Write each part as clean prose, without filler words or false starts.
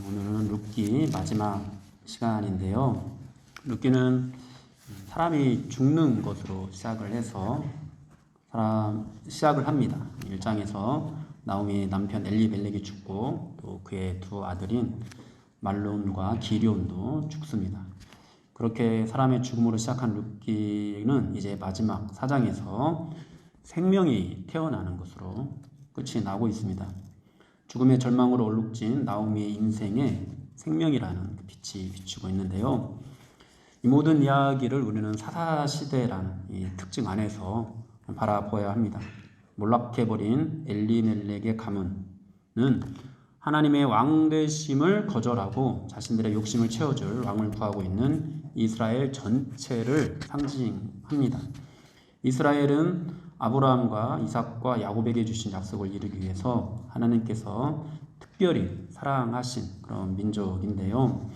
오늘은 룻기 마지막 시간인데요. 룻기는 사람이 죽는 것으로 시작을 해서 시작을 합니다. 1장에서 나오미 남편 엘리멜렉이 죽고 또 그의 두 아들인 말론과 기리온도 죽습니다. 그렇게 사람의 죽음으로 시작한 룻기는 이제 마지막 4장에서 생명이 태어나는 것으로 끝이 나고 있습니다. 죽음의 절망으로 얼룩진 나오미의 인생에 생명이라는 빛이 비추고 있는데요. 이 모든 이야기를 우리는 사사시대라는 이 특징 안에서 바라보아야 합니다. 몰락해버린 엘리멜렉의 가문은 하나님의 왕되심을 거절하고 자신들의 욕심을 채워줄 왕을 구하고 있는 이스라엘 전체를 상징합니다. 이스라엘은 아브라함과 이삭과 야곱에게 주신 약속을 이루기 위해서 하나님께서 특별히 사랑하신 그런 민족인데요.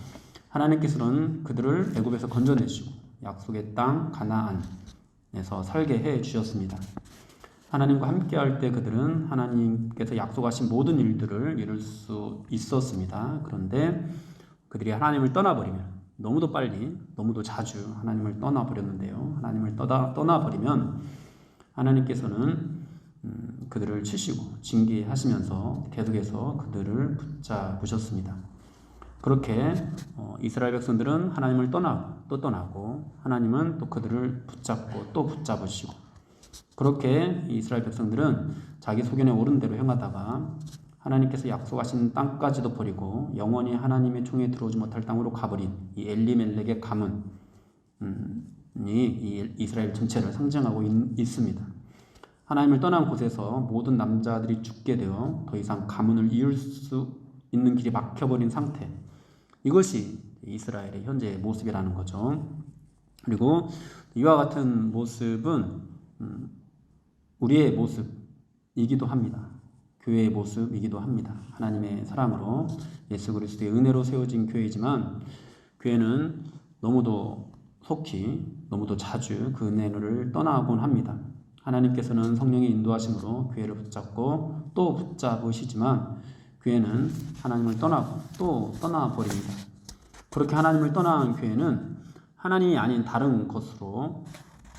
하나님께서는 그들을 애굽에서 건져내시고 약속의 땅 가나안에서 살게 해 주셨습니다. 하나님과 함께할 때 그들은 하나님께서 약속하신 모든 일들을 이룰 수 있었습니다. 그런데 그들이 하나님을 떠나버리면 너무도 빨리, 너무도 자주 하나님을 떠나버렸는데요. 하나님을 떠나버리면 하나님께서는 그들을 치시고 징계하시면서 계속해서 그들을 붙잡으셨습니다. 그렇게 이스라엘 백성들은 하나님을 떠나고 또 떠나고 하나님은 또 그들을 붙잡고 또 붙잡으시고 그렇게 이스라엘 백성들은 자기 소견에 옳은 대로 행하다가 하나님께서 약속하신 땅까지도 버리고 영원히 하나님의 총에 들어오지 못할 땅으로 가버린 이 엘리멜렉의 가문이 이 이스라엘 전체를 상징하고 있습니다. 하나님을 떠난 곳에서 모든 남자들이 죽게 되어 더 이상 가문을 이을 수 있는 길이 막혀버린 상태, 이것이 이스라엘의 현재의 모습이라는 거죠. 그리고 이와 같은 모습은 우리의 모습이기도 합니다. 교회의 모습이기도 합니다. 하나님의 사랑으로 예수 그리스도의 은혜로 세워진 교회이지만 교회는 너무도 속히 너무도 자주 그 은혜를 떠나곤 합니다. 하나님께서는 성령의 인도하심으로 교회를 붙잡고 또 붙잡으시지만 교회는 하나님을 떠나고 또 떠나버립니다. 그렇게 하나님을 떠난 교회는 하나님이 아닌 다른 것으로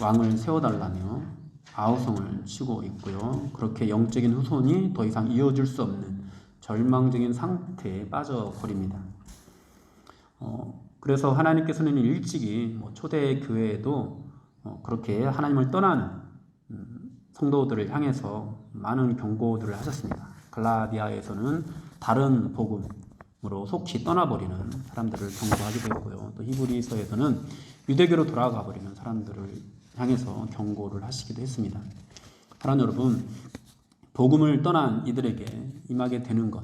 왕을 세워달라며 아우성을 치고 있고요. 그렇게 영적인 후손이 더 이상 이어질 수 없는 절망적인 상태에 빠져버립니다. 그래서 하나님께서는 일찍이 초대 교회에도 그렇게 하나님을 떠나는 성도들을 향해서 많은 경고들을 하셨습니다. 갈라디아에서는 다른 복음으로 속히 떠나버리는 사람들을 경고하기도 했고요. 또 히브리서에서는 유대교로 돌아가 버리는 사람들을 향해서 경고를 하시기도 했습니다. 사랑하는 여러분, 복음을 떠난 이들에게 임하게 되는 것,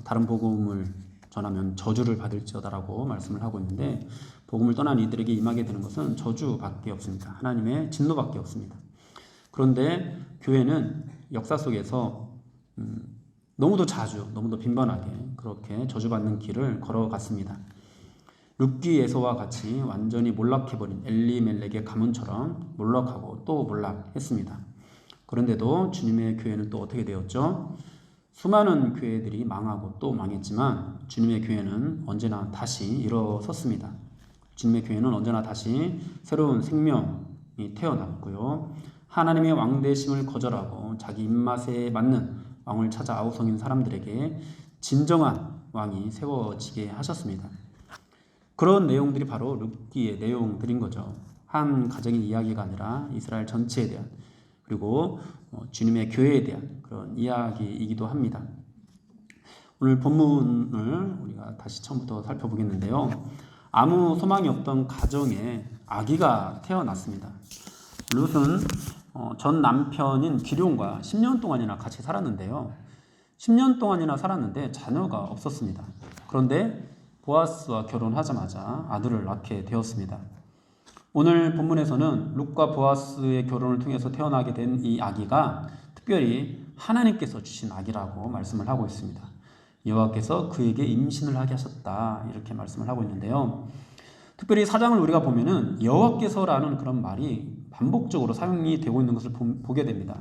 다른 복음을 전하면 저주를 받을지어다라고 말씀을 하고 있는데, 복음을 떠난 이들에게 임하게 되는 것은 저주밖에 없습니다. 하나님의 진노밖에 없습니다. 그런데 교회는 역사 속에서 너무도 자주, 너무도 빈번하게 그렇게 저주받는 길을 걸어갔습니다. 룻기에서와 같이 완전히 몰락해버린 엘리멜렉의 가문처럼 몰락하고 또 몰락했습니다. 그런데도 주님의 교회는 또 어떻게 되었죠? 수많은 교회들이 망하고 또 망했지만 주님의 교회는 언제나 다시 일어섰습니다. 주님의 교회는 언제나 다시 새로운 생명이 태어났고요. 하나님의 왕되심을 거절하고 자기 입맛에 맞는 왕을 찾아 아우성인 사람들에게 진정한 왕이 세워지게 하셨습니다. 그런 내용들이 바로 룻기의 내용들인 거죠. 한 가정의 이야기가 아니라 이스라엘 전체에 대한, 그리고 주님의 교회에 대한 그런 이야기이기도 합니다. 오늘 본문을 우리가 다시 처음부터 살펴보겠는데요. 아무 소망이 없던 가정에 아기가 태어났습니다. 룻은 전 남편인 기럝과 10년 동안이나 같이 살았는데요. 10년 동안이나 살았는데 자녀가 없었습니다. 그런데 보아스와 결혼하자마자 아들을 낳게 되었습니다. 오늘 본문에서는 룻과 보아스의 결혼을 통해서 태어나게 된 이 아기가 특별히 하나님께서 주신 아기라고 말씀을 하고 있습니다. 여호와께서 그에게 임신을 하게 하셨다, 이렇게 말씀을 하고 있는데요. 특별히 4장을 우리가 보면은 여호와께서라는 그런 말이 반복적으로 사용이 되고 있는 것을 보게 됩니다.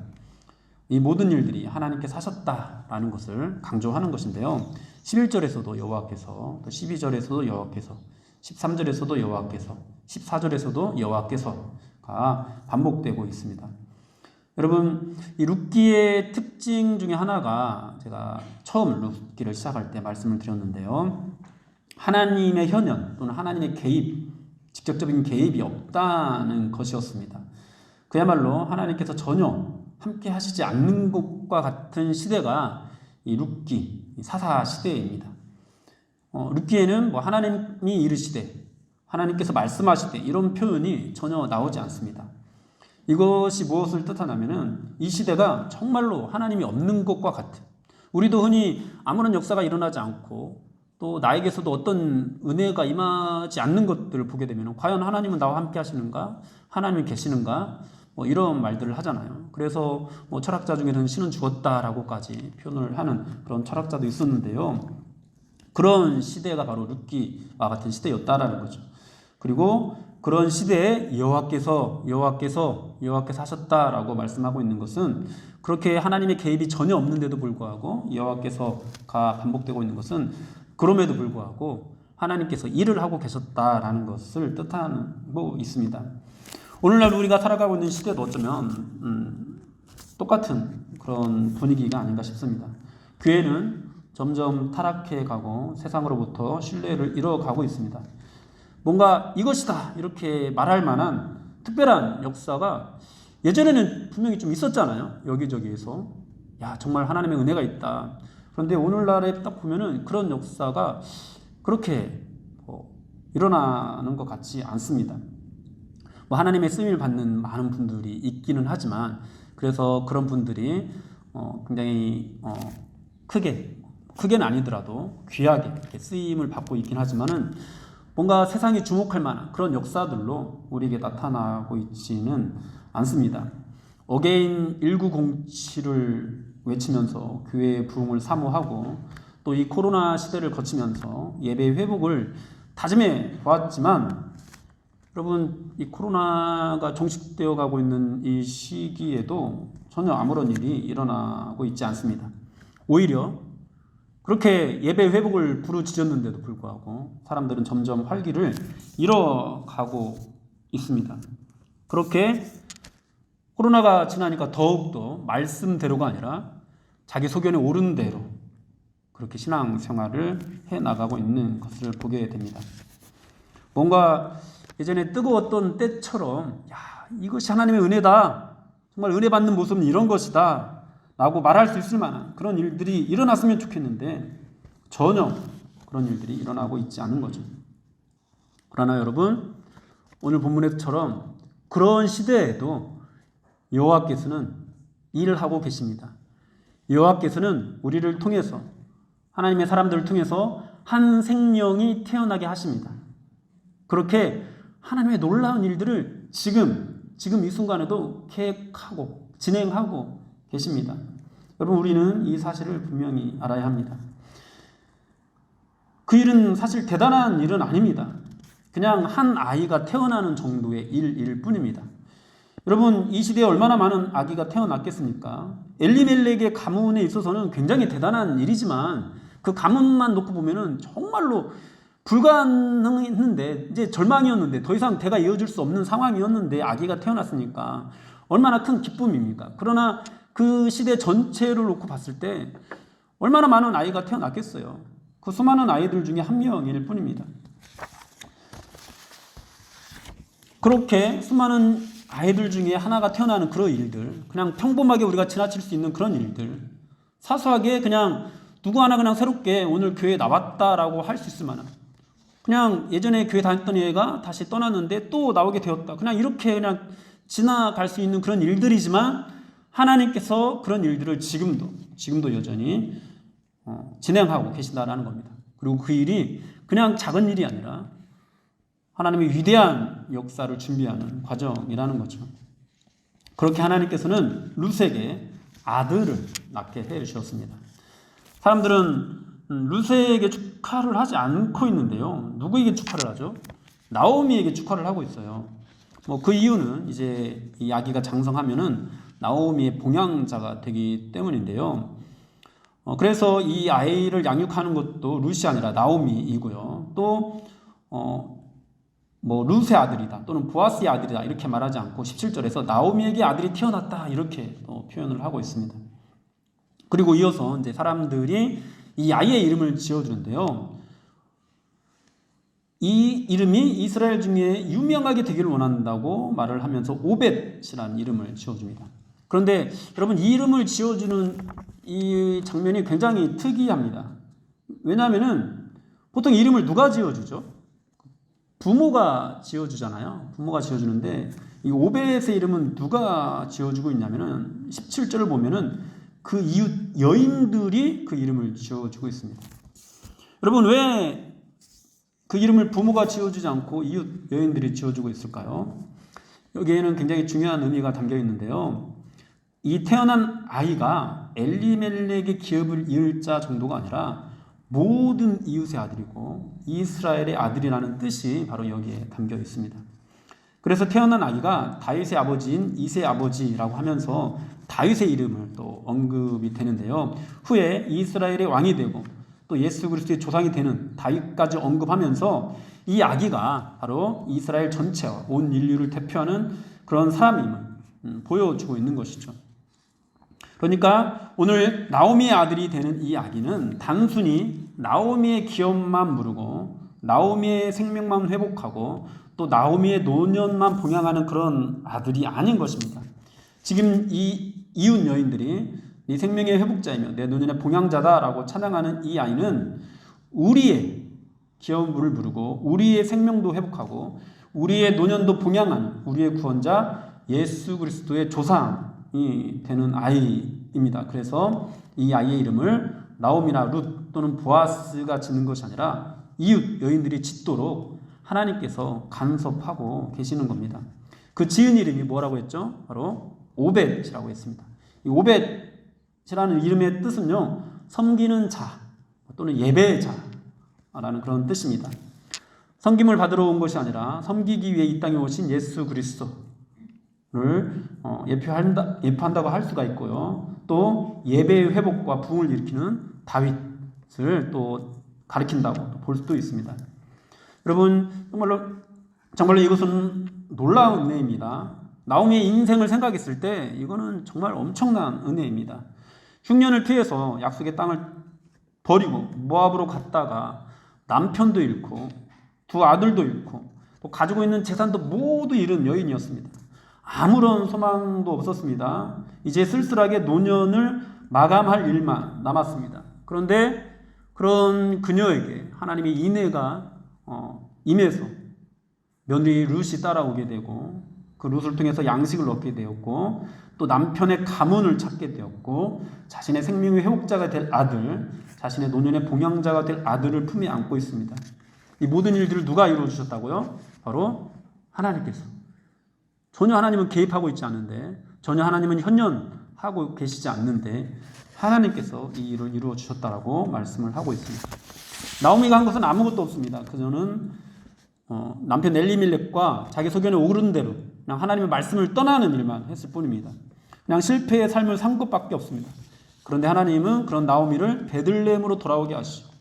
이 모든 일들이 하나님께서 하셨다라는 것을 강조하는 것인데요. 11절에서도 여호와께서, 또 12절에서도 여호와께서, 13절에서도 여호와께서, 14절에서도 여호와께서가 반복되고 있습니다. 여러분, 이 룻기의 특징 중에 하나가 제가 처음 룻기를 시작할 때 말씀을 드렸는데요. 하나님의 현현 또는 하나님의 개입, 직접적인 개입이 없다는 것이었습니다. 그야말로 하나님께서 전혀 함께 하시지 않는 것과 같은 시대가 이 룻기, 사사 시대입니다. 룻기에는 뭐 하나님이 이르시되, 하나님께서 말씀하시되 이런 표현이 전혀 나오지 않습니다. 이것이 무엇을 뜻하냐면은 이 시대가 정말로 하나님이 없는 것과 같은, 우리도 흔히 아무런 역사가 일어나지 않고 또 나에게서도 어떤 은혜가 임하지 않는 것들을 보게 되면 과연 하나님은 나와 함께 하시는가? 하나님이 계시는가? 뭐 이런 말들을 하잖아요. 그래서 뭐 철학자 중에는 신은 죽었다라고까지 표현을 하는 그런 철학자도 있었는데요. 그런 시대가 바로 룻기와 같은 시대였다라는 거죠. 그리고 그런 시대에 여호와께서 하셨다라고 말씀하고 있는 것은, 그렇게 하나님의 개입이 전혀 없는데도 불구하고 여호와께서가 반복되고 있는 것은 그럼에도 불구하고 하나님께서 일을 하고 계셨다라는 것을 뜻하고 있습니다. 오늘날 우리가 살아가고 있는 시대도 어쩌면 똑같은 그런 분위기가 아닌가 싶습니다. 교회는 점점 타락해가고 세상으로부터 신뢰를 잃어가고 있습니다. 뭔가 이것이다 이렇게 말할 만한 특별한 역사가 예전에는 분명히 좀 있었잖아요. 여기저기에서 야 정말 하나님의 은혜가 있다. 그런데 오늘날에 딱 보면은 그런 역사가 그렇게 일어나는 것 같지 않습니다. 뭐 하나님의 쓰임을 받는 많은 분들이 있기는 하지만, 그래서 그런 분들이 굉장히 크게는 아니더라도 귀하게 쓰임을 받고 있긴 하지만은 뭔가 세상이 주목할 만한 그런 역사들로 우리에게 나타나고 있지는 않습니다. 어게인 1907을 외치면서 교회의 부흥을 사모하고 또 이 코로나 시대를 거치면서 예배 회복을 다짐해 보았지만, 여러분 이 코로나가 종식되어 가고 있는 이 시기에도 전혀 아무런 일이 일어나고 있지 않습니다. 오히려 그렇게 예배 회복을 부르짖었는데도 불구하고 사람들은 점점 활기를 잃어가고 있습니다. 그렇게 코로나가 지나니까 더욱더 말씀대로가 아니라 자기 소견에 오른 대로 그렇게 신앙생활을 해나가고 있는 것을 보게 됩니다. 뭔가 예전에 뜨거웠던 때처럼 이것이 하나님의 은혜다, 정말 은혜 받는 모습은 이런 것이다 라고 말할 수 있을 만한 그런 일들이 일어났으면 좋겠는데 전혀 그런 일들이 일어나고 있지 않은 거죠. 그러나 여러분, 오늘 본문에서처럼 그런 시대에도 여호와께서는 일을 하고 계십니다. 여호와께서는 우리를 통해서, 하나님의 사람들을 통해서 한 생명이 태어나게 하십니다. 그렇게 하나님의 놀라운 일들을 지금 이 순간에도 계획하고 진행하고 계십니다. 여러분, 우리는 이 사실을 분명히 알아야 합니다. 그 일은 사실 대단한 일은 아닙니다. 그냥 한 아이가 태어나는 정도의 일일 뿐입니다. 여러분, 이 시대에 얼마나 많은 아기가 태어났겠습니까? 엘리멜렉의 가문에 있어서는 굉장히 대단한 일이지만 그 가문만 놓고 보면은 정말로 불가능했는데, 이제 절망이었는데, 더 이상 대가 이어질 수 없는 상황이었는데 아기가 태어났으니까 얼마나 큰 기쁨입니까? 그러나 그 시대 전체를 놓고 봤을 때 얼마나 많은 아이가 태어났겠어요. 그 수많은 아이들 중에 한 명일 뿐입니다. 그렇게 수많은 아이들 중에 하나가 태어나는 그런 일들, 그냥 평범하게 우리가 지나칠 수 있는 그런 일들, 사소하게 그냥 누구 하나 그냥 새롭게 오늘 교회에 나왔다라고 할 수 있을 만한, 그냥 예전에 교회 다녔던 애가 다시 떠났는데 또 나오게 되었다, 그냥 이렇게 그냥 지나갈 수 있는 그런 일들이지만 하나님께서 그런 일들을 지금도 여전히 진행하고 계신다라는 겁니다. 그리고 그 일이 그냥 작은 일이 아니라 하나님의 위대한 역사를 준비하는 과정이라는 거죠. 그렇게 하나님께서는 룻에게 아들을 낳게 해 주셨습니다. 사람들은 룻에게 축하를 하지 않고 있는데요. 누구에게 축하를 하죠? 나오미에게 축하를 하고 있어요. 그 이유는 이제 이 아기가 장성하면은 나오미의 봉양자가 되기 때문인데요. 그래서 이 아이를 양육하는 것도 룻이 아니라 나오미이고요. 또 룻의 아들이다 또는 보아스의 아들이다 이렇게 말하지 않고 17절에서 나오미에게 아들이 태어났다 이렇게 표현을 하고 있습니다. 그리고 이어서 이제 사람들이 이 아이의 이름을 지어주는데요. 이 이름이 이스라엘 중에 유명하게 되기를 원한다고 말을 하면서 오벳이라는 이름을 지어줍니다. 그런데 여러분 이 이름을 지어주는 이 장면이 굉장히 특이합니다. 왜냐하면은 보통 이름을 누가 지어주죠? 부모가 지어주잖아요. 부모가 지어주는데 이 오벳의 이름은 누가 지어주고 있냐면은 17절을 보면은 그 이웃 여인들이 그 이름을 지어주고 있습니다. 여러분 왜 그 이름을 부모가 지어주지 않고 이웃 여인들이 지어주고 있을까요? 여기에는 굉장히 중요한 의미가 담겨 있는데요. 이 태어난 아이가 엘리멜렉의 기업을 이을 자 정도가 아니라 모든 이웃의 아들이고 이스라엘의 아들이라는 뜻이 바로 여기에 담겨 있습니다. 그래서 태어난 아기가 다윗의 아버지인 이새의 아버지라고 하면서 다윗의 이름을 또 언급이 되는데요. 후에 이스라엘의 왕이 되고 또 예수 그리스도의 조상이 되는 다윗까지 언급하면서 이 아기가 바로 이스라엘 전체와 온 인류를 대표하는 그런 사람임을 보여주고 있는 것이죠. 그러니까 오늘 나오미의 아들이 되는 이 아기는 단순히 나오미의 기업만 무르고 나오미의 생명만 회복하고 또 나오미의 노년만 봉양하는 그런 아들이 아닌 것입니다. 지금 이 이웃 여인들이 네 생명의 회복자이며 내 노년의 봉양자다라고 찬양하는 이 아이는 우리의 기업물을 무르고 우리의 생명도 회복하고 우리의 노년도 봉양하는 우리의 구원자 예수 그리스도의 조상이 되는 아이입니다. 그래서 이 아이의 이름을 나오미나 룻 또는 보아스가 짓는 것이 아니라 이웃 여인들이 짓도록 하나님께서 간섭하고 계시는 겁니다. 그 지은 이름이 뭐라고 했죠? 바로 오벳이라고 했습니다. 이 오벳이라는 이름의 뜻은요, 섬기는 자 또는 예배자라는 그런 뜻입니다. 섬김을 받으러 온 것이 아니라 섬기기 위해 이 땅에 오신 예수 그리스도를 예표한다고 할 수가 있고요. 또 예배의 회복과 부흥을 일으키는 다윗을 또 가리킨다고 볼 수도 있습니다. 여러분 정말로 이것은 놀라운 은혜입니다. 나오미의 인생을 생각했을 때 이거는 정말 엄청난 은혜입니다. 흉년을 피해서 약속의 땅을 버리고 모압으로 갔다가 남편도 잃고 두 아들도 잃고 또 가지고 있는 재산도 모두 잃은 여인이었습니다. 아무런 소망도 없었습니다. 이제 쓸쓸하게 노년을 마감할 일만 남았습니다. 그런데 그런 그녀에게 하나님의 인애가 임해서 며느리 룻이 따라오게 되고 그 룻을 통해서 양식을 얻게 되었고 또 남편의 가문을 찾게 되었고 자신의 생명의 회복자가 될 아들, 자신의 노년의 봉양자가 될 아들을 품에 안고 있습니다. 이 모든 일들을 누가 이루어 주셨다고요? 바로 하나님께서. 전혀 하나님은 개입하고 있지 않는데, 전혀 하나님은 현존하고 계시지 않는데 하나님께서 이 일을 이루어 주셨다라고 말씀을 하고 있습니다. 나오미가 한 것은 아무것도 없습니다. 그녀는 남편 엘리멜렉과 자기 소견에 오른 대로 그냥 하나님의 말씀을 떠나는 일만 했을 뿐입니다. 그냥 실패의 삶을 산 것밖에 없습니다. 그런데 하나님은 그런 나오미를 베들레헴으로 돌아오게 하시고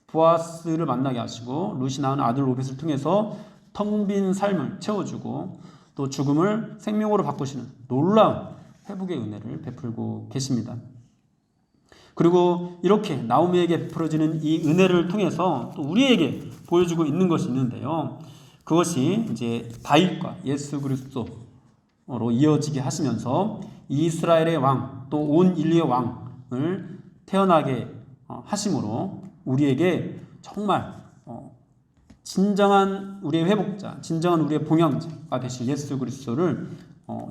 보아스를 만나게 하시고 룻이 낳은 아들 오벳을 통해서 텅 빈 삶을 채워주고 또 죽음을 생명으로 바꾸시는 놀라운 회복의 은혜를 베풀고 계십니다. 그리고 이렇게 나오미에게 베풀어지는 이 은혜를 통해서 또 우리에게 보여주고 있는 것이 있는데요. 그것이 이제 다윗과 예수 그리스도로 이어지게 하시면서 이스라엘의 왕, 또 온 인류의 왕을 태어나게 하심으로 우리에게 정말 진정한 우리의 회복자, 진정한 우리의 봉양자가 되신 예수 그리스도를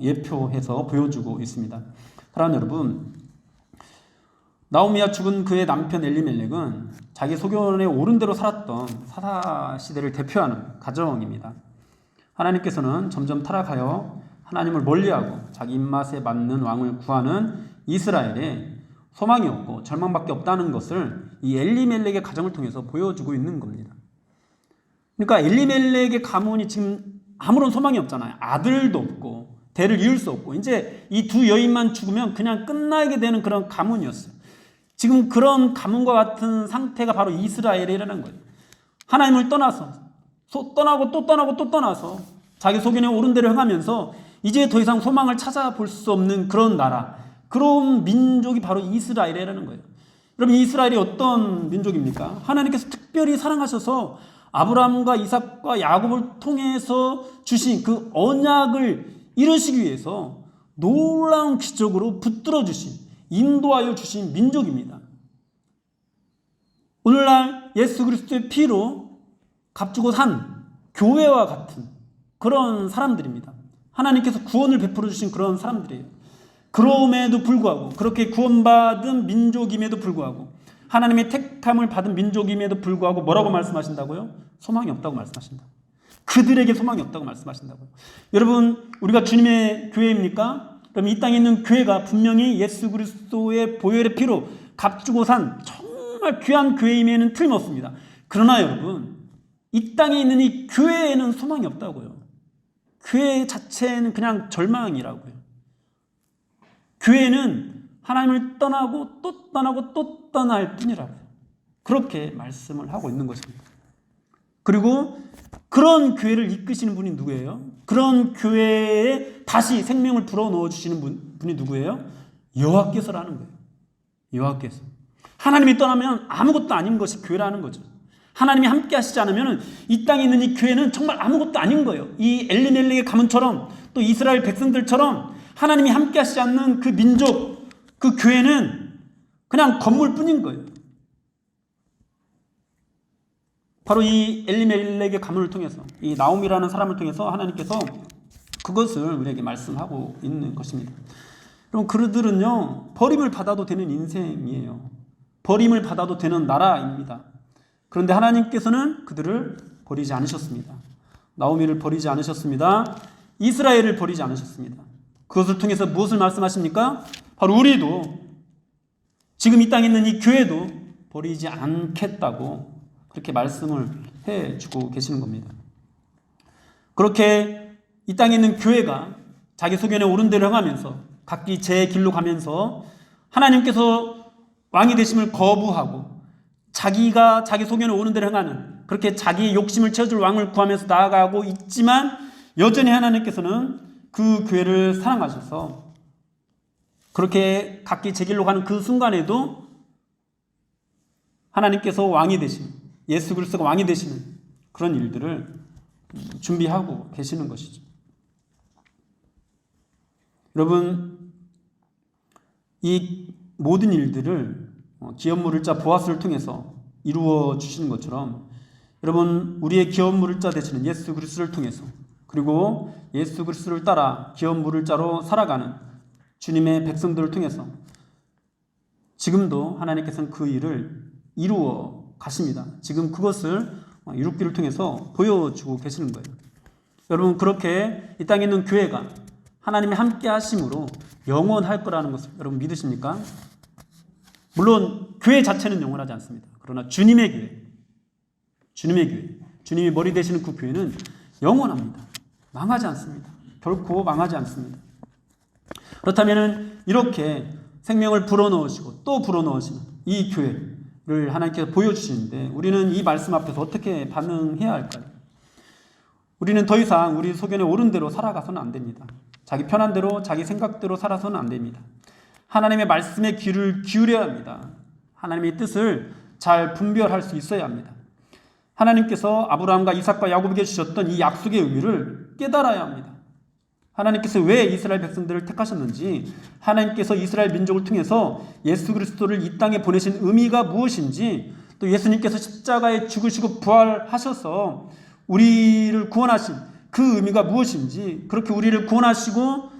예표해서 보여주고 있습니다. 사랑하는 여러분, 나오미와 죽은 그의 남편 엘리멜렉은 자기 소견에 옳은 대로 살았던 사사시대를 대표하는 가정입니다. 하나님께서는 점점 타락하여 하나님을 멀리하고 자기 입맛에 맞는 왕을 구하는 이스라엘에 소망이 없고 절망밖에 없다는 것을 이 엘리멜렉의 가정을 통해서 보여주고 있는 겁니다. 그러니까 엘리멜렉의 가문이 지금 아무런 소망이 없잖아요. 아들도 없고 대를 이을 수 없고 이제 이 두 여인만 죽으면 그냥 끝나게 되는 그런 가문이었어요. 지금 그런 가뭄과 같은 상태가 바로 이스라엘이라는 거예요. 하나님을 떠나서 떠나고 또 떠나고 또 떠나서 자기 소견에 옳은 대로 행하면서 이제 더 이상 소망을 찾아볼 수 없는 그런 나라, 그런 민족이 바로 이스라엘이라는 거예요. 여러분, 이스라엘이 어떤 민족입니까? 하나님께서 특별히 사랑하셔서 아브라함과 이삭과 야곱을 통해서 주신 그 언약을 이루시기 위해서 놀라운 기적으로 붙들어 주신, 인도하여 주신 민족입니다. 오늘날 예수 그리스도의 피로 값주고 산 교회와 같은 그런 사람들입니다. 하나님께서 구원을 베풀어 주신 그런 사람들이에요. 그럼에도 불구하고, 그렇게 구원받은 민족임에도 불구하고, 하나님의 택함을 받은 민족임에도 불구하고 뭐라고 말씀하신다고요? 소망이 없다고 말씀하신다. 그들에게 소망이 없다고 말씀하신다고요. 여러분, 우리가 주님의 교회입니까? 그럼 이 땅에 있는 교회가 분명히 예수 그리스도의 보혈의 피로 값주고 산 정말 귀한 교회임에는 틀림없습니다. 그러나 여러분, 이 땅에 있는 이 교회에는 소망이 없다고요. 교회 자체는 그냥 절망이라고요. 교회는 하나님을 떠나고 또 떠나고 또 떠날 뿐이라고요. 그렇게 말씀을 하고 있는 것입니다. 그리고 그런 교회를 이끄시는 분이 누구예요? 그런 교회에 다시 생명을 불어넣어 주시는 분이 누구예요? 여호와께서라는 거예요. 여호와께서. 하나님이 떠나면 아무것도 아닌 것이 교회라는 거죠. 하나님이 함께 하시지 않으면 이 땅에 있는 이 교회는 정말 아무것도 아닌 거예요. 이 엘리멜렉의 가문처럼 또 이스라엘 백성들처럼 하나님이 함께 하시지 않는 그 민족, 그 교회는 그냥 건물뿐인 거예요. 바로 이 엘리멜렉의 가문을 통해서, 이 나옴이라는 사람을 통해서 하나님께서 그것을 우리에게 말씀하고 있는 것입니다. 그럼 그들은요, 버림을 받아도 되는 인생이에요. 버림을 받아도 되는 나라입니다. 그런데 하나님께서는 그들을 버리지 않으셨습니다. 나오미를 버리지 않으셨습니다. 이스라엘을 버리지 않으셨습니다. 그것을 통해서 무엇을 말씀하십니까? 바로 우리도, 지금 이 땅에 있는 이 교회도 버리지 않겠다고 그렇게 말씀을 해주고 계시는 겁니다. 그렇게 이 땅에 있는 교회가 자기 소견에 옳은 대로 행하면서 각기 제 길로 가면서 하나님께서 왕이 되심을 거부하고 자기가 자기 소견에 옳은 대로 행하는, 그렇게 자기의 욕심을 채워줄 왕을 구하면서 나아가고 있지만 여전히 하나님께서는 그 교회를 사랑하셔서 그렇게 각기 제 길로 가는 그 순간에도 하나님께서 왕이 되시는, 예수 그리스도가 왕이 되시는 그런 일들을 준비하고 계시는 것이죠. 여러분, 이 모든 일들을 기업 물을자 보아스를 통해서 이루어 주시는 것처럼 여러분, 우리의 기업 물을자 되시는 예수 그리스도를 통해서, 그리고 예수 그리스도를 따라 기업 물을자로 살아가는 주님의 백성들을 통해서 지금도 하나님께서는 그 일을 이루어 가십니다. 지금 그것을 이루기를 통해서 보여주고 계시는 거예요. 여러분, 그렇게 이 땅에 있는 교회가 하나님이 함께 하심으로 영원할 거라는 것을 여러분 믿으십니까? 물론 교회 자체는 영원하지 않습니다. 그러나 주님의 교회, 주님이 머리 되시는 그 교회는 영원합니다. 망하지 않습니다. 결코 망하지 않습니다. 그렇다면 이렇게 생명을 불어넣으시고 또 불어넣으시는 이 교회를 하나님께서 보여주시는데 우리는 이 말씀 앞에서 어떻게 반응해야 할까요? 우리는 더 이상 우리 소견에 옳은 대로 살아가서는 안 됩니다. 자기 편한 대로, 자기 생각대로 살아서는 안 됩니다. 하나님의 말씀에 귀를 기울여야 합니다. 하나님의 뜻을 잘 분별할 수 있어야 합니다. 하나님께서 아브라함과 이삭과 야곱에게 주셨던 이 약속의 의미를 깨달아야 합니다. 하나님께서 왜 이스라엘 백성들을 택하셨는지, 하나님께서 이스라엘 민족을 통해서 예수 그리스도를 이 땅에 보내신 의미가 무엇인지, 또 예수님께서 십자가에 죽으시고 부활하셔서 우리를 구원하신 그 의미가 무엇인지, 그렇게 우리를 구원하시고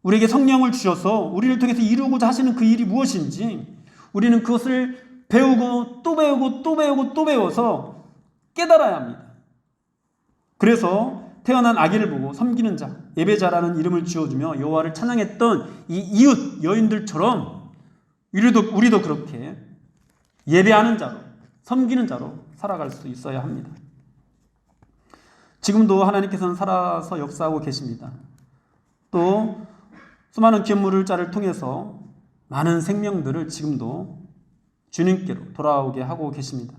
우리에게 성령을 주셔서 우리를 통해서 이루고자 하시는 그 일이 무엇인지 우리는 그것을 배우고 또 배우고 또 배우고 또 배워서 깨달아야 합니다. 그래서 태어난 아기를 보고 섬기는 자, 예배자라는 이름을 지어주며 여호와를 찬양했던 이 이웃 여인들처럼 우리도 그렇게 예배하는 자로, 섬기는 자로 살아갈 수 있어야 합니다. 지금도 하나님께서는 살아서 역사하고 계십니다. 또 수많은 기업 물을 자를 통해서 많은 생명들을 지금도 주님께로 돌아오게 하고 계십니다.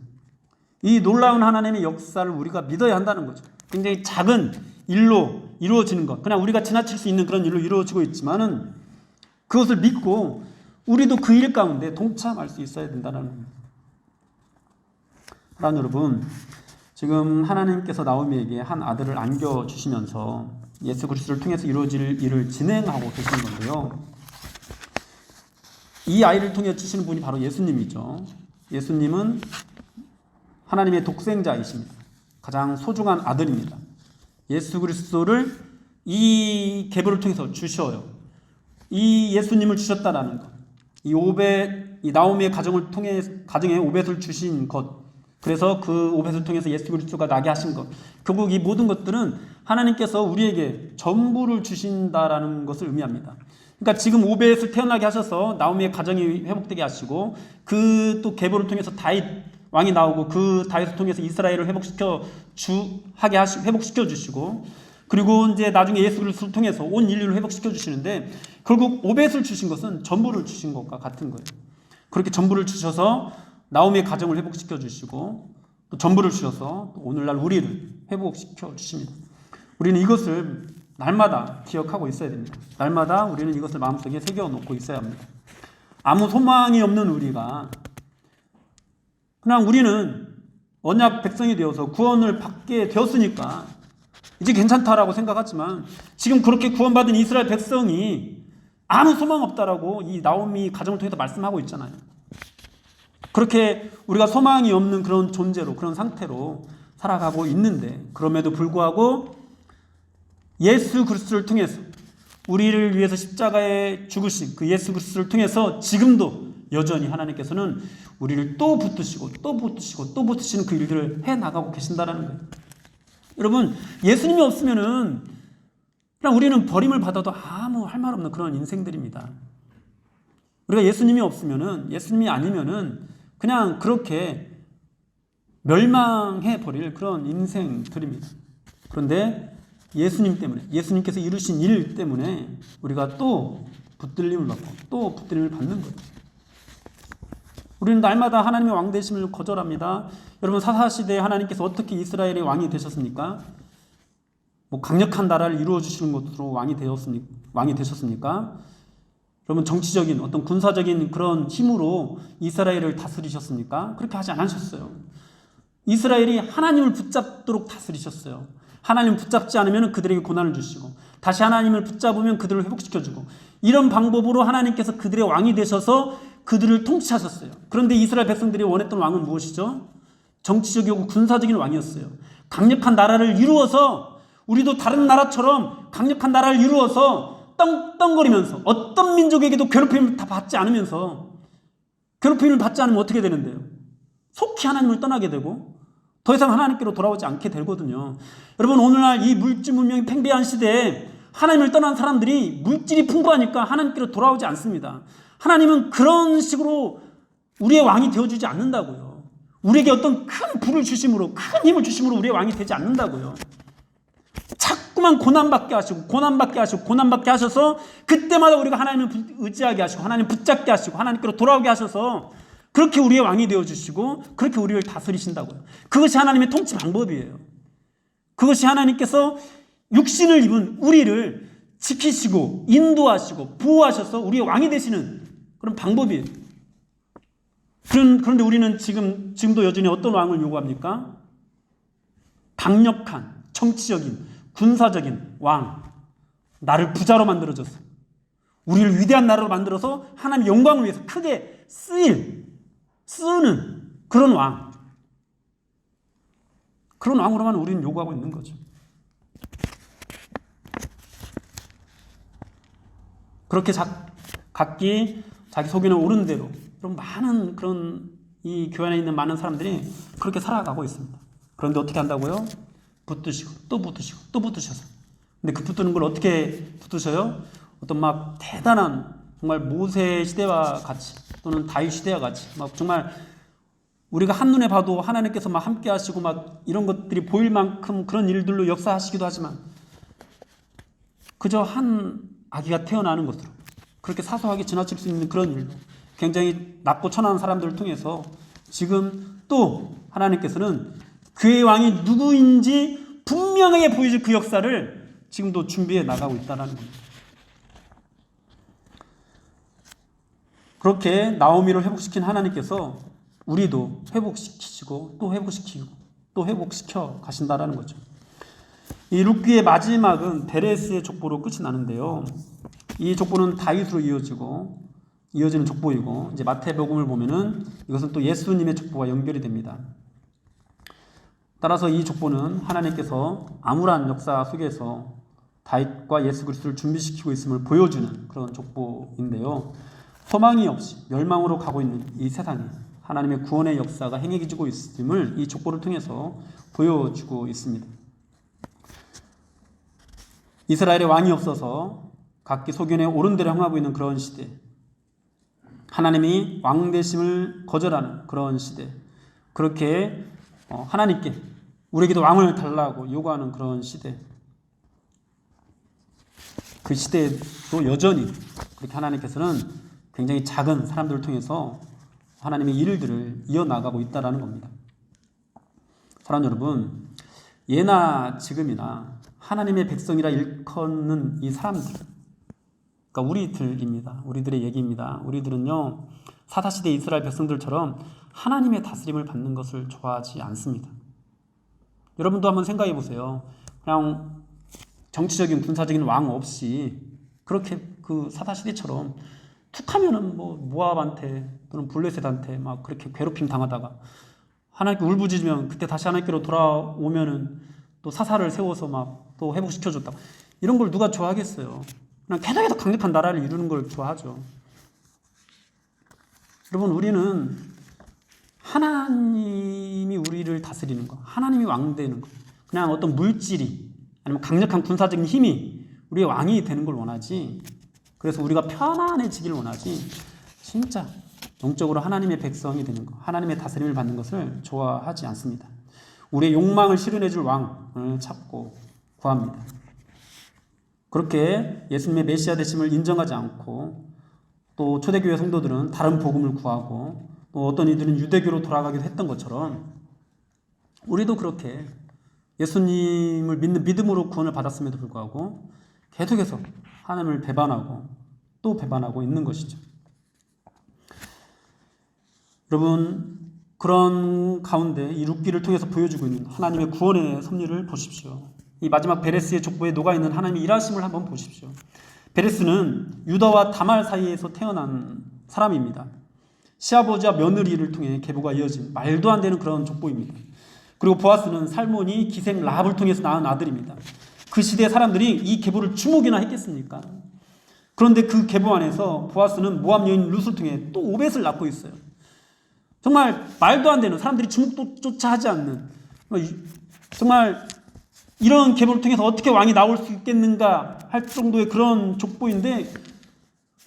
이 놀라운 하나님의 역사를 우리가 믿어야 한다는 거죠. 굉장히 작은 일로 이루어지는 것, 그냥 우리가 지나칠 수 있는 그런 일로 이루어지고 있지만은 그것을 믿고 우리도 그 일 가운데 동참할 수 있어야 된다는 겁니다. 사랑하는 여러분, 지금 하나님께서 나오미에게 한 아들을 안겨주시면서 예수 그리스도를 통해서 이루어질 일을 진행하고 계시는 건데요. 이 아이를 통해 주시는 분이 바로 예수님이죠. 예수님은 하나님의 독생자이십니다. 가장 소중한 아들입니다. 예수 그리스도를 이 계보를 통해서 주셔요. 이 예수님을 주셨다라는 것, 이 나오미의 가정에 오벳을 주신 것, 그래서 그 오벳을 통해서 예수 그리스도가 나게 하신 것, 결국 이 모든 것들은 하나님께서 우리에게 전부를 주신다라는 것을 의미합니다. 그러니까 지금 오벳을 태어나게 하셔서 나오미의 가정이 회복되게 하시고, 그 또 계보를 통해서 다윗 왕이 나오고 그 다윗을 통해서 이스라엘을 회복시켜 주시고, 그리고 이제 나중에 예수 그리스도를 통해서 온 인류를 회복시켜 주시는데, 결국 오벳을 주신 것은 전부를 주신 것과 같은 거예요. 그렇게 전부를 주셔서 나오미의 가정을 회복시켜 주시고, 또 전부를 주셔서 또 오늘날 우리를 회복시켜 주십니다. 우리는 이것을 날마다 기억하고 있어야 됩니다. 날마다 우리는 이것을 마음속에 새겨놓고 있어야 합니다. 아무 소망이 없는 우리가, 그냥 우리는 언약 백성이 되어서 구원을 받게 되었으니까 이제 괜찮다라고 생각하지만, 지금 그렇게 구원받은 이스라엘 백성이 아무 소망 없다라고 이 나오미 가정을 통해서 말씀하고 있잖아요. 그렇게 우리가 소망이 없는 그런 존재로, 그런 상태로 살아가고 있는데, 그럼에도 불구하고 예수 그리스도를 통해서 우리를 위해서 십자가에 죽으신 그 예수 그리스도를 통해서 지금도 여전히 하나님께서는 우리를 또 붙드시고 또 붙드시고 또 붙드시는 그 일들을 해나가고 계신다라는 거예요. 여러분, 예수님이 없으면은 그냥 우리는 버림을 받아도 아무 할 말 없는 그런 인생들입니다. 우리가 예수님이 없으면은, 예수님이 아니면은 그냥 그렇게 멸망해 버릴 그런 인생들입니다. 그런데 예수님 때문에, 예수님께서 이루신 일 때문에 우리가 또 붙들림을 받고 또 붙들림을 받는 거예요. 우리는 날마다 하나님의 왕 되심을 거절합니다. 여러분, 사사시대에 하나님께서 어떻게 이스라엘의 왕이 되셨습니까? 뭐 강력한 나라를 이루어 주시는 것으로 왕이 되셨습니까? 여러분, 정치적인 어떤 군사적인 그런 힘으로 이스라엘을 다스리셨습니까? 그렇게 하지 않으셨어요. 이스라엘이 하나님을 붙잡도록 다스리셨어요. 하나님을 붙잡지 않으면 그들에게 고난을 주시고, 다시 하나님을 붙잡으면 그들을 회복시켜주고, 이런 방법으로 하나님께서 그들의 왕이 되셔서 그들을 통치하셨어요. 그런데 이스라엘 백성들이 원했던 왕은 무엇이죠? 정치적이고 군사적인 왕이었어요. 강력한 나라를 이루어서, 우리도 다른 나라처럼 강력한 나라를 이루어서 떵떵거리면서 어떤 민족에게도 괴롭힘을 다 받지 않으면서, 괴롭힘을 받지 않으면 어떻게 되는데요? 속히 하나님을 떠나게 되고 더 이상 하나님께로 돌아오지 않게 되거든요. 여러분, 오늘날 이 물질 문명이 팽배한 시대에 하나님을 떠난 사람들이 물질이 풍부하니까 하나님께로 돌아오지 않습니다. 하나님은 그런 식으로 우리의 왕이 되어주지 않는다고요. 우리에게 어떤 큰 부를 주심으로, 큰 힘을 주심으로 우리의 왕이 되지 않는다고요. 자꾸만 고난받게 하셔서 그때마다 우리가 하나님을 의지하게 하시고 하나님 붙잡게 하시고 하나님께로 돌아오게 하셔서 그렇게 우리의 왕이 되어주시고 그렇게 우리를 다스리신다고요. 그것이 하나님의 통치 방법이에요. 그것이 하나님께서 육신을 입은 우리를 지키시고 인도하시고 보호하셔서 우리의 왕이 되시는 그런 방법이에요. 그런데 우리는 지금도 여전히 어떤 왕을 요구합니까? 강력한 정치적인 군사적인 왕, 나를 부자로 만들어줘서 우리를 위대한 나라로 만들어서 하나님의 영광을 위해서 크게 쓰는 그런 왕, 그런 왕으로만 우리는 요구하고 있는 거죠. 그렇게 각기 자기 속에는 옳은 대로 그런 많은 그런 이 교회 안에 있는 많은 사람들이 그렇게 살아가고 있습니다. 그런데 어떻게 한다고요? 붙드시고 또 붙드시고 또 붙드셔서. 근데 그 붙드는 걸 어떻게 붙드셔요? 어떤 막 대단한 정말 모세 시대와 같이 또는 다윗 시대와 같이 막 정말 우리가 한눈에 봐도 하나님께서 막 함께 하시고 막 이런 것들이 보일 만큼 그런 일들로 역사하시기도 하지만 그저 한 아기가 태어나는 것으로 그렇게 사소하게 지나칠 수 있는 그런 일로 굉장히 낮고 천한 사람들을 통해서 지금 또 하나님께서는 그의 왕이 누구인지 분명하게 보여줄 그 역사를 지금도 준비해 나가고 있다는 겁니다. 그렇게 나오미를 회복시킨 하나님께서 우리도 회복시키시고 또 회복시키고 또 회복시켜 가신다라는 거죠. 이 룻기의 마지막은 베레스의 족보로 끝이 나는데요. 이 족보는 다윗으로 이어지는 족보이고, 이제 마태복음을 보면은 이것은 또 예수님의 족보와 연결이 됩니다. 따라서 이 족보는 하나님께서 암울한 역사 속에서 다윗과 예수 그리스도를 준비시키고 있음을 보여주는 그런 족보인데요. 소망이 없이 멸망으로 가고 있는 이 세상에 하나님의 구원의 역사가 행해지고 있음을 이 족보를 통해서 보여주고 있습니다. 이스라엘의 왕이 없어서 각기 소견에 옳은 대로 행하고 있는 그런 시대, 하나님이 왕 되심을 거절하는 그런 시대, 그렇게 하나님께 우리에게도 왕을 달라고 요구하는 그런 시대, 그 시대에도 여전히 그렇게 하나님께서는 굉장히 작은 사람들을 통해서 하나님의 일들을 이어나가고 있다는 겁니다. 사랑하는 여러분, 예나 지금이나 하나님의 백성이라 일컫는 이 사람들, 그러니까 우리들입니다. 우리들의 얘기입니다. 우리들은요, 사사시대 이스라엘 백성들처럼 하나님의 다스림을 받는 것을 좋아하지 않습니다. 여러분도 한번 생각해 보세요. 그냥 정치적인 군사적인 왕 없이 그렇게 그 사사시대처럼 툭하면은 뭐 모압한테 또는 블레셋한테 막 그렇게 괴롭힘 당하다가 하나님께 울부짖으면 그때 다시 하나님께로 돌아오면은 또 사사를 세워서 막 또 회복시켜줬다. 이런 걸 누가 좋아하겠어요? 그냥 계속해서 강력한 나라를 이루는 걸 좋아하죠. 여러분, 우리는 하나님이 우리를 다스리는 거, 하나님이 왕 되는 거, 그냥 어떤 물질이 아니면 강력한 군사적인 힘이 우리의 왕이 되는 걸 원하지, 그래서 우리가 편안해지길 원하지, 진짜 영적으로 하나님의 백성이 되는 것, 하나님의 다스림을 받는 것을 좋아하지 않습니다. 우리의 욕망을 실현해줄 왕을 찾고 구합니다. 그렇게 예수님의 메시아 되심을 인정하지 않고 또 초대교회 성도들은 다른 복음을 구하고 또 어떤 이들은 유대교로 돌아가기도 했던 것처럼 우리도 그렇게 예수님을 믿는 믿음으로 구원을 받았음에도 불구하고 계속해서 하나님을 배반하고 또 배반하고 있는 것이죠. 여러분, 그런 가운데 이 룻기를 통해서 보여주고 있는 하나님의 구원의 섭리를 보십시오. 이 마지막 베레스의 족보에 녹아있는 하나님의 일하심을 한번 보십시오. 베레스는 유다와 다말 사이에서 태어난 사람입니다. 시아버지와 며느리를 통해 계보가 이어진 말도 안 되는 그런 족보입니다. 그리고 보아스는 살몬이 기생 라합을 통해서 낳은 아들입니다. 그 시대의 사람들이 이 계보를 주목이나 했겠습니까? 그런데 그 계보 안에서 보아스는 모압 여인 룻을 통해 또 오벳을 낳고 있어요. 정말 말도 안 되는, 사람들이 주목조차 하지 않는, 정말 이런 계보를 통해서 어떻게 왕이 나올 수 있겠는가 할 정도의 그런 족보인데,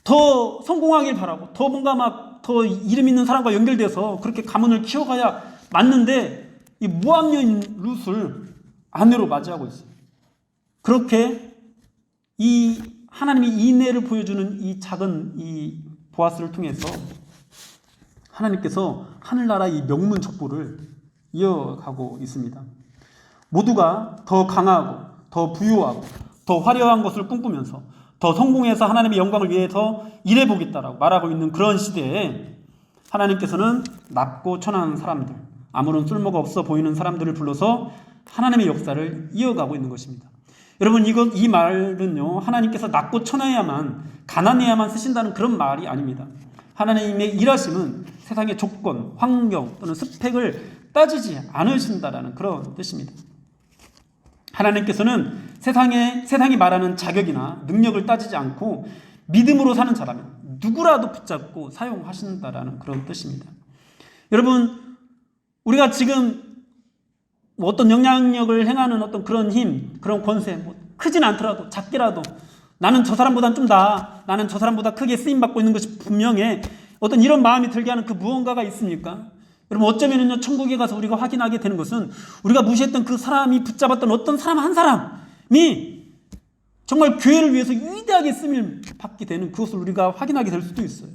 더 성공하길 바라고 더 뭔가 막 더 이름 있는 사람과 연결돼서 그렇게 가문을 키워가야 맞는데 이 모압 여인 룻을 아내로 맞이하고 있어요. 그렇게 이 하나님이 인애를 보여주는 이 작은 이 보아스를 통해서 하나님께서 하늘나라 이 명문 족보를 이어가고 있습니다. 모두가 더 강하고 더 부유하고 더 화려한 것을 꿈꾸면서 더 성공해서 하나님의 영광을 위해서 일해보겠다라고 말하고 있는 그런 시대에 하나님께서는 낮고 천한 사람들, 아무런 쓸모가 없어 보이는 사람들을 불러서 하나님의 역사를 이어가고 있는 것입니다. 여러분, 이 말은요, 하나님께서 낮고 천해야만, 가난해야만 쓰신다는 그런 말이 아닙니다. 하나님의 일하심은 세상의 조건, 환경 또는 스펙을 따지지 않으신다라는 그런 뜻입니다. 하나님께서는 세상이 말하는 자격이나 능력을 따지지 않고 믿음으로 사는 사람은 누구라도 붙잡고 사용하신다라는 그런 뜻입니다. 여러분, 우리가 지금 어떤 영향력을 행하는 어떤 그런 힘, 그런 권세, 크진 않더라도 작게라도 나는 저 사람보다는 좀 나아, 나는 저 사람보다 크게 쓰임받고 있는 것이 분명해, 어떤 이런 마음이 들게 하는 그 무언가가 있습니까? 여러분, 어쩌면은요, 천국에 가서 우리가 확인하게 되는 것은 우리가 무시했던 그 사람이 붙잡았던 어떤 사람 한 사람이 정말 교회를 위해서 위대하게 쓰임을 받게 되는 그것을 우리가 확인하게 될 수도 있어요.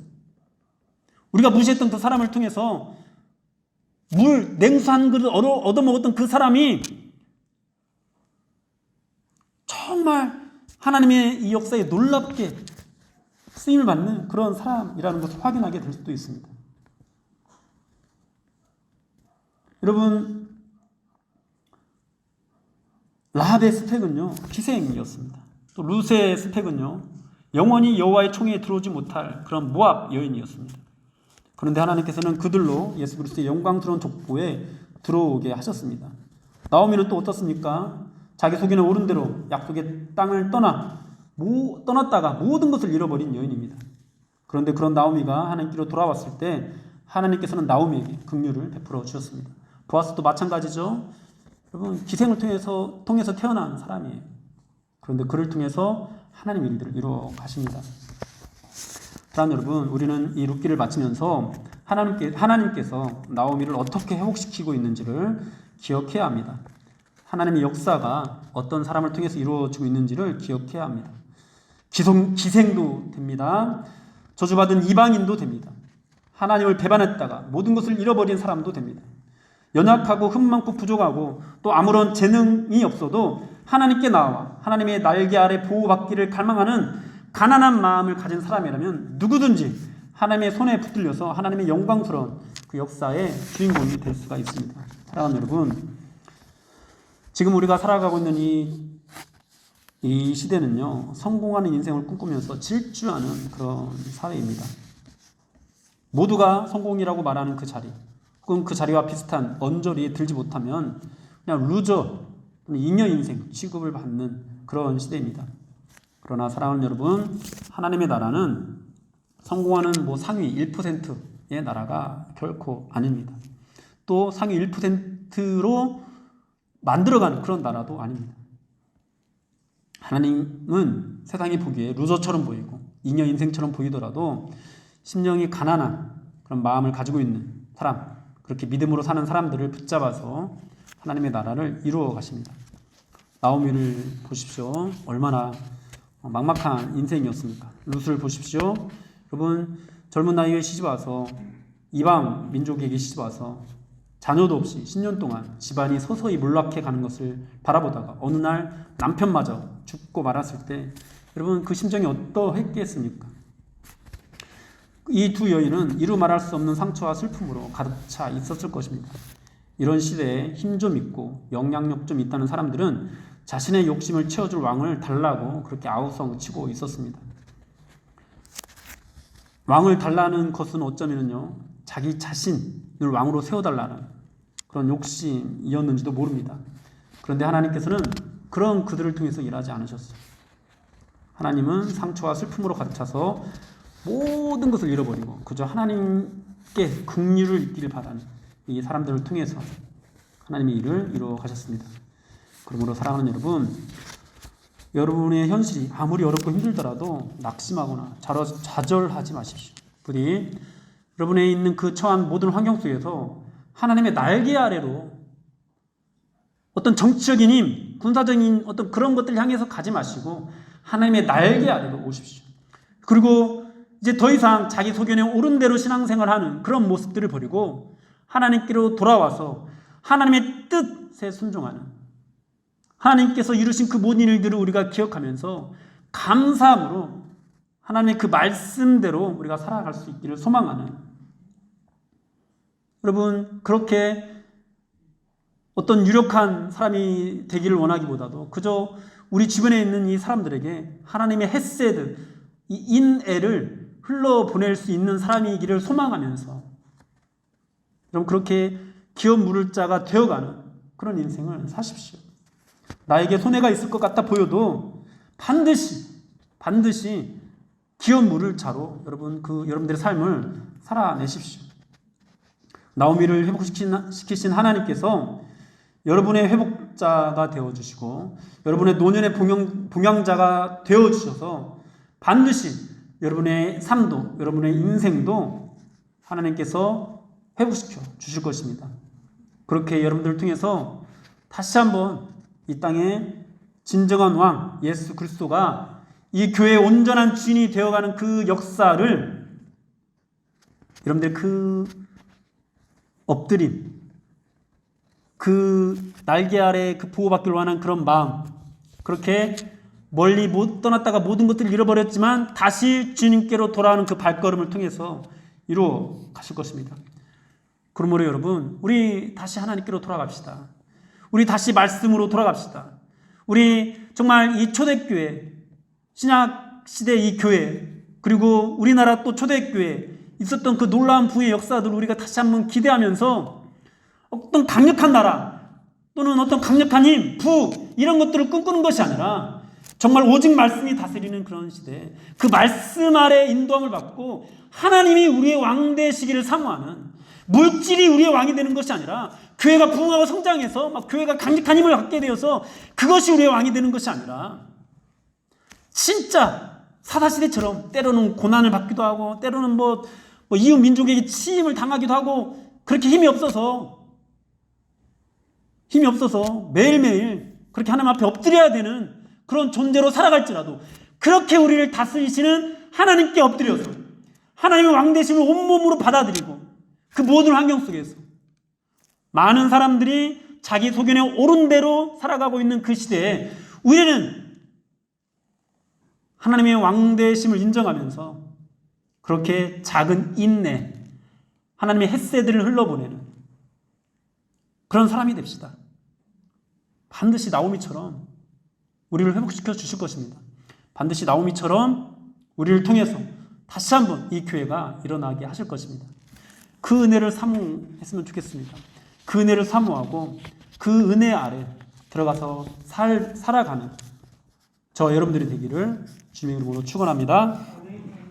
우리가 무시했던 그 사람을 통해서 냉수 한 그릇 얻어먹었던 그 사람이 정말 하나님의 이 역사에 놀랍게 쓰임을 받는 그런 사람이라는 것을 확인하게 될 수도 있습니다. 여러분, 라합의 스펙은요, 기생이었습니다. 또 룻의 스펙은요, 영원히 여호와의 총회에 들어오지 못할 그런 모압 여인이었습니다. 그런데 하나님께서는 그들로 예수 그리스도의 영광스러운 족보에 들어오게 하셨습니다. 나오미는 또 어떻습니까? 자기 속에는 옳은 대로 약속의 땅을 떠났다가 모든 것을 잃어버린 여인입니다. 그런데 그런 나오미가 하나님께로 돌아왔을 때 하나님께서는 나오미에게 긍휼을 베풀어 주셨습니다. 보아스도 마찬가지죠. 여러분, 기생을 통해서 태어난 사람이에요. 그런데 그를 통해서 하나님의 일들을 이루어 가십니다. 사랑 여러분, 우리는 이 룻기를 마치면서 하나님께서 나오미를 어떻게 회복시키고 있는지를 기억해야 합니다. 하나님의 역사가 어떤 사람을 통해서 이루어지고 있는지를 기억해야 합니다. 기생도 됩니다. 저주받은 이방인도 됩니다. 하나님을 배반했다가 모든 것을 잃어버린 사람도 됩니다. 연약하고 흠 많고 부족하고 또 아무런 재능이 없어도 하나님께 나와 하나님의 날개 아래 보호받기를 갈망하는 가난한 마음을 가진 사람이라면 누구든지 하나님의 손에 붙들려서 하나님의 영광스러운 그 역사의 주인공이 될 수가 있습니다. 사랑하는 여러분, 지금 우리가 살아가고 있는 이 시대는요, 성공하는 인생을 꿈꾸면서 질주하는 그런 사회입니다. 모두가 성공이라고 말하는 그 자리, 혹은 그 자리와 비슷한 언저리에 들지 못하면 그냥 루저, 잉여 인생 취급을 받는 그런 시대입니다. 그러나 사랑하는 여러분, 하나님의 나라는 성공하는 상위 1%의 나라가 결코 아닙니다. 또 상위 1%로 만들어가는 그런 나라도 아닙니다. 하나님은 세상이 보기에 루저처럼 보이고 잉여 인생처럼 보이더라도 심령이 가난한 그런 마음을 가지고 있는 사람, 그렇게 믿음으로 사는 사람들을 붙잡아서 하나님의 나라를 이루어 가십니다. 나오미를 보십시오. 얼마나 막막한 인생이었습니까? 룻을 보십시오. 여러분, 젊은 나이에 시집와서 이방 민족에게 시집와서 자녀도 없이 10년 동안 집안이 서서히 몰락해 가는 것을 바라보다가 어느 날 남편마저 죽고 말았을 때 여러분, 그 심정이 어떠했겠습니까? 이 두 여인은 이루 말할 수 없는 상처와 슬픔으로 가득 차 있었을 것입니다. 이런 시대에 힘 좀 있고 영향력 좀 있다는 사람들은 자신의 욕심을 채워줄 왕을 달라고 그렇게 아우성치고 있었습니다. 왕을 달라는 것은 어쩌면요, 자기 자신을 왕으로 세워달라는 그런 욕심이었는지도 모릅니다. 그런데 하나님께서는 그런 그들을 통해서 일하지 않으셨어요. 하나님은 상처와 슬픔으로 가득 차서 모든 것을 잃어버리고 그저 하나님께 긍휼을 입기를 바라는 이 사람들을 통해서 하나님의 일을 이루어 가셨습니다. 그러므로 사랑하는 여러분, 여러분의 현실이 아무리 어렵고 힘들더라도 낙심하거나 좌절하지 마십시오. 부디 여러분의 있는 그 처한 모든 환경 속에서 하나님의 날개 아래로 어떤 정치적인 힘, 군사적인 어떤 그런 것들 향해서 가지 마시고 하나님의 날개 아래로 오십시오. 그리고 이제 더 이상 자기 소견에 옳은 대로 신앙생활하는 그런 모습들을 버리고 하나님께로 돌아와서 하나님의 뜻에 순종하는, 하나님께서 이루신 그 모든 일들을 우리가 기억하면서 감사함으로 하나님의 그 말씀대로 우리가 살아갈 수 있기를 소망하는, 여러분, 그렇게 어떤 유력한 사람이 되기를 원하기보다도 그저 우리 주변에 있는 이 사람들에게 하나님의 헤세드, 이 인애를 흘러보낼 수 있는 사람이기를 소망하면서 그럼 그렇게 기업 물을 자가 되어가는 그런 인생을 사십시오. 나에게 손해가 있을 것 같아 보여도 반드시 기업 물을 자로 여러분들의 삶을 살아내십시오. 나오미를 회복시키신 하나님께서 여러분의 회복자가 되어주시고 여러분의 노년의 봉양자가 되어주셔서 반드시 여러분의 삶도 여러분의 인생도 하나님께서 회복시켜 주실 것입니다. 그렇게 여러분들을 통해서 다시 한번 이 땅에 진정한 왕 예수 그리스도가 이 교회의 온전한 주인이 되어가는 그 역사를 여러분들 그 엎드림, 그 날개 아래 그 보호받기를 원하는 그런 마음, 그렇게 멀리 못 떠났다가 모든 것들을 잃어버렸지만 다시 주님께로 돌아오는 그 발걸음을 통해서 이루어 가실 것입니다. 그러므로 여러분, 우리 다시 하나님께로 돌아갑시다. 우리 다시 말씀으로 돌아갑시다. 우리 정말 이 초대교회, 신약 시대 이 교회, 그리고 우리나라 또 초대교회 있었던 그 놀라운 부의 역사들을 우리가 다시 한번 기대하면서 어떤 강력한 나라 또는 어떤 강력한 힘, 부 이런 것들을 꿈꾸는 것이 아니라 정말 오직 말씀이 다스리는 그런 시대, 그 말씀 아래 인도함을 받고 하나님이 우리의 왕 되시기를 사모하는, 물질이 우리의 왕이 되는 것이 아니라 교회가 부흥하고 성장해서 막 교회가 강력한 힘을 갖게 되어서 그것이 우리의 왕이 되는 것이 아니라 진짜 사사시대처럼 때로는 고난을 받기도 하고 때로는 뭐 이웃 민족에게 치임을 당하기도 하고 그렇게 힘이 없어서 매일매일 그렇게 하나님 앞에 엎드려야 되는 그런 존재로 살아갈지라도 그렇게 우리를 다스리시는 하나님께 엎드려서 하나님의 왕 되심을 온몸으로 받아들이고 그 모든 환경 속에서 많은 사람들이 자기 소견에 옳은 대로 살아가고 있는 그 시대에 우리는 하나님의 왕 되심을 인정하면서 그렇게 작은 인내, 하나님의 햇새들을 흘러보내는 그런 사람이 됩시다. 반드시 나오미처럼 우리를 회복시켜 주실 것입니다. 반드시 나오미처럼 우리를 통해서 다시 한번 이 교회가 일어나게 하실 것입니다. 그 은혜를 사모했으면 좋겠습니다. 그 은혜를 사모하고 그 은혜 아래 들어가서 살아가는 저 여러분들이 되기를 주님의 이름으로 축원합니다.